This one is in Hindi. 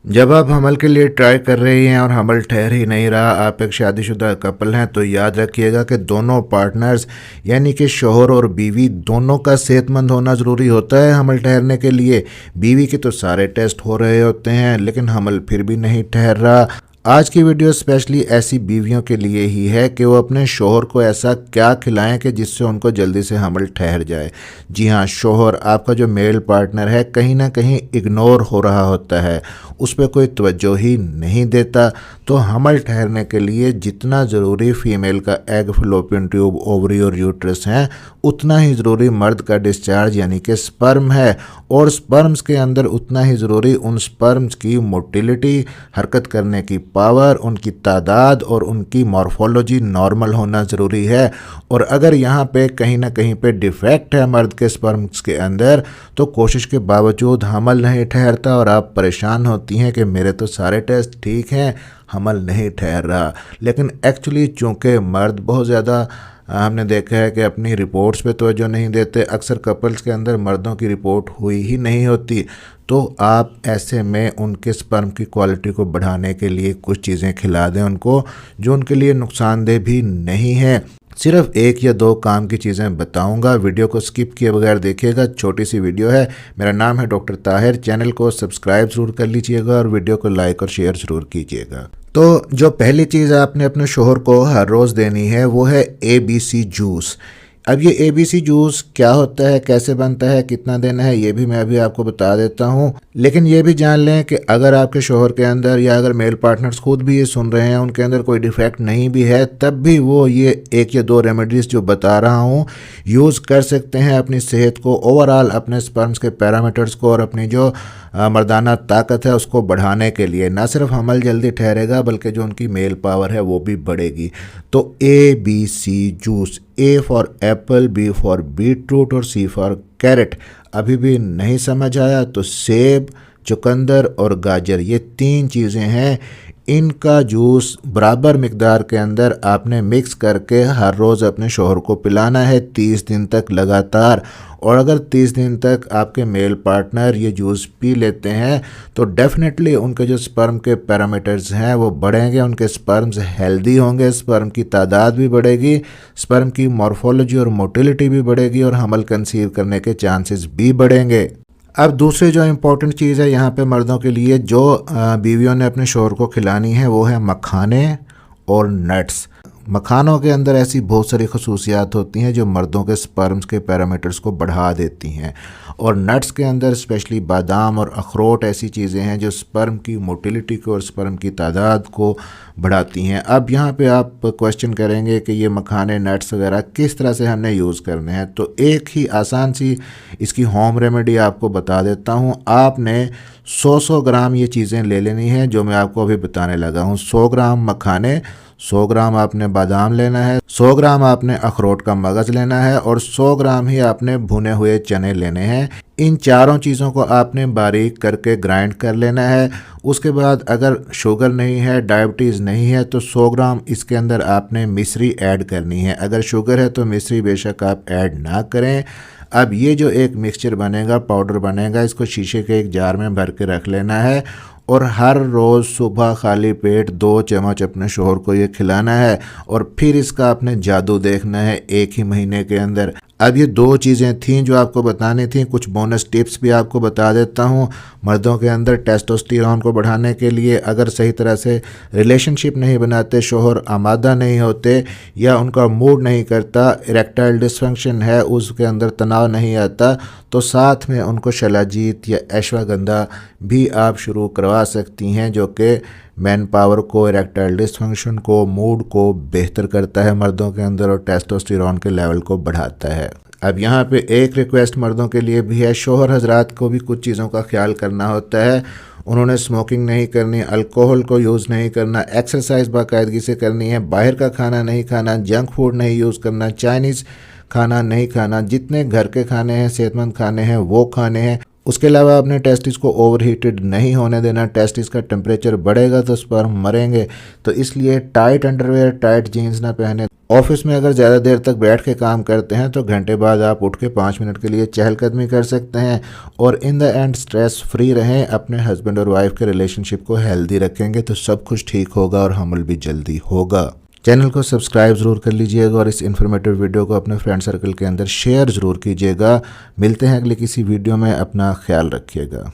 जब आप हमल के लिए ट्राई कर रही हैं और हमल ठहर ही नहीं रहा, आप एक शादीशुदा कपल हैं, तो याद रखिएगा कि दोनों पार्टनर्स यानी कि शोहर और बीवी दोनों का सेहतमंद होना ज़रूरी होता है हमल ठहरने के लिए। बीवी के तो सारे टेस्ट हो रहे होते हैं लेकिन हमल फिर भी नहीं ठहर रहा। आज की वीडियो स्पेशली ऐसी बीवियों के लिए ही है कि वो अपने शोहर को ऐसा क्या खिलाएं कि जिससे उनको जल्दी से हमल ठहर जाए। जी हाँ, शोहर आपका जो मेल पार्टनर है कहीं ना कहीं इग्नोर हो रहा होता है, उस पर कोई तवज्जो ही नहीं देता। तो हमल ठहरने के लिए जितना ज़रूरी फीमेल का एग फलोपियन ट्यूब, ओवरी और यूट्रस हैं, उतना ही ज़रूरी मर्द का डिस्चार्ज यानी कि स्पर्म है। और स्पर्म्स के अंदर उतना ही ज़रूरी उन स्पर्म्स की मोटिलिटी, हरकत करने की पावर, उनकी तादाद और उनकी मॉर्फोलॉजी नॉर्मल होना ज़रूरी है। और अगर यहाँ पे कहीं ना कहीं पे डिफेक्ट है मर्द के स्पर्म्स के अंदर, तो कोशिश के बावजूद हमल नहीं ठहरता और आप परेशान होती हैं कि मेरे तो सारे टेस्ट ठीक हैं, हमल नहीं ठहर रहा। लेकिन एक्चुअली चूँकि मर्द बहुत ज़्यादा हमने देखा है कि अपनी रिपोर्ट्स पे तवज्जो नहीं देते, अक्सर कपल्स के अंदर मर्दों की रिपोर्ट हुई ही नहीं होती। तो आप ऐसे में उनके स्पर्म की क्वालिटी को बढ़ाने के लिए कुछ चीज़ें खिला दें उनको, जो उनके लिए नुकसानदेह भी नहीं है। सिर्फ एक या दो काम की चीज़ें बताऊंगा, वीडियो को स्किप किए बगैर देखिएगा। छोटी सी वीडियो है। मेरा नाम है डॉक्टर ताहिर। चैनल को सब्सक्राइब ज़रूर कर लीजिएगा और वीडियो को लाइक और शेयर ज़रूर कीजिएगा। तो जो पहली चीज़ आपने अपने शोहर को हर रोज़ देनी है वो है ABC जूस। अब ये ABC जूस क्या होता है, कैसे बनता है, कितना देना है, ये भी मैं अभी आपको बता देता हूँ। लेकिन ये भी जान लें कि अगर आपके शोहर के अंदर या अगर मेल पार्टनर्स खुद भी ये सुन रहे हैं, उनके अंदर कोई डिफेक्ट नहीं भी है, तब भी वो ये एक या दो रेमेडीज़ जो बता रहा हूँ यूज़ कर सकते हैं अपनी सेहत को, ओवरऑल अपने स्पर्म्स के पैरामीटर्स को और अपनी जो मर्दाना ताकत है उसको बढ़ाने के लिए। ना सिर्फ हमल जल्दी ठहरेगा बल्कि जो उनकी मेल पावर है वो भी बढ़ेगी। तो ABC juice, A for Apple, B for beetroot और C फॉर कैरेट। अभी भी नहीं समझ आया तो सेब, चुकंदर और गाजर, ये तीन चीज़ें हैं। इनका जूस बराबर मिकदार के अंदर आपने मिक्स करके हर रोज़ अपने शोहर को पिलाना है 30 दिन तक लगातार। और अगर 30 दिन तक आपके मेल पार्टनर ये जूस पी लेते हैं तो डेफिनेटली उनके जो स्पर्म के पैरामीटर्स हैं वो बढ़ेंगे, उनके स्पर्म्स हेल्दी होंगे, स्पर्म की तादाद भी बढ़ेगी, स्पर्म की मॉर्फोलॉजी और मोटिलिटी भी बढ़ेगी और हमल कंसीव करने के चांसेस भी बढ़ेंगे। अब दूसरी जो इम्पोर्टेंट चीज़ है यहाँ पे मर्दों के लिए जो बीवियों ने अपने शोहर को खिलानी है वो है मखाने और नट्स। मखानों के अंदर ऐसी बहुत सारी खसूसियात होती हैं जो मर्दों के स्पर्म्स के पैरामीटर्स को बढ़ा देती हैं। और नट्स के अंदर स्पेशली बादाम और अखरोट ऐसी चीज़ें हैं जो स्पर्म की मोटिलिटी को और स्पर्म की तादाद को बढ़ाती हैं। अब यहाँ पे आप क्वेश्चन करेंगे कि ये मखाने, नट्स वगैरह किस तरह से हमने यूज़ करने हैं। तो एक ही आसान सी इसकी होम रेमेडी आपको बता देता हूँ। आपने 100 ग्राम ये चीज़ें ले लेनी है जो मैं आपको अभी बताने लगा हूँ। 100 ग्राम मखाने, 100 ग्राम आपने बादाम लेना है, 100 ग्राम आपने अखरोट का मगज़ लेना है और 100 ग्राम ही आपने भुने हुए चने लेने हैं। इन चारों चीज़ों को आपने बारीक करके ग्राइंड कर लेना है। उसके बाद अगर शुगर नहीं है, डायबिटीज़ नहीं है, तो 100 ग्राम इसके अंदर आपने मिश्री ऐड करनी है। अगर शुगर है तो मिश्री बेशक आप ऐड ना करें। अब ये जो एक मिक्सचर बनेगा, पाउडर बनेगा, इसको शीशे के एक जार में भर के रख लेना है और हर रोज़ सुबह खाली पेट 2 चम्मच अपने शोहर को ये खिलाना है। और फिर इसका आपने जादू देखना है एक ही महीने के अंदर। अब ये दो चीज़ें थीं जो आपको बतानी थी, कुछ बोनस टिप्स भी आपको बता देता हूँ। मर्दों के अंदर टेस्टोस्टेरोन को बढ़ाने के लिए अगर सही तरह से रिलेशनशिप नहीं बनाते, शोहर आमादा नहीं होते या उनका मूड नहीं करता, इरेक्टाइल डिसफंक्शन है, उसके अंदर तनाव नहीं आता, तो साथ में उनको शलाजीत या अश्वगंधा भी आप शुरू करवा सकती हैं जो कि मैन पावर को, इरेक्टाइल डिसफंक्शन को, मूड को बेहतर करता है मर्दों के अंदर और टेस्टोस्टेरोन के लेवल को बढ़ाता है। अब यहाँ पे एक रिक्वेस्ट मर्दों के लिए भी है, शोहर हजरात को भी कुछ चीज़ों का ख्याल करना होता है। उन्होंने स्मोकिंग नहीं करनी, अल्कोहल को यूज़ नहीं करना, एक्सरसाइज बाकायदगी से करनी है, बाहर का खाना नहीं खाना, जंक फूड नहीं यूज़ करना, चाइनीज़ खाना नहीं खाना, जितने घर के खाने हैं, सेहतमंद खाने हैं वो खाने हैं। उसके अलावा अपने टेस्टिस को ओवरहीटेड नहीं होने देना। टेस्टिस का टेम्परेचर बढ़ेगा तो स्पर्म मरेंगे, तो इसलिए टाइट अंडरवेयर, टाइट जीन्स ना पहने। ऑफिस में अगर ज़्यादा देर तक बैठ के काम करते हैं तो घंटे बाद आप उठ के 5 मिनट के लिए चहलकदमी कर सकते हैं। और in the end stress free रहें। अपने हस्बैंड और वाइफ के रिलेशनशिप को हेल्दी रखेंगे तो सब कुछ ठीक होगा और हमल भी जल्दी होगा। चैनल को सब्सक्राइब ज़रूर कर लीजिएगा और इस इन्फॉर्मेटिव वीडियो को अपने फ्रेंड सर्कल के अंदर शेयर ज़रूर कीजिएगा। मिलते हैं अगले किसी वीडियो में, अपना ख्याल रखिएगा।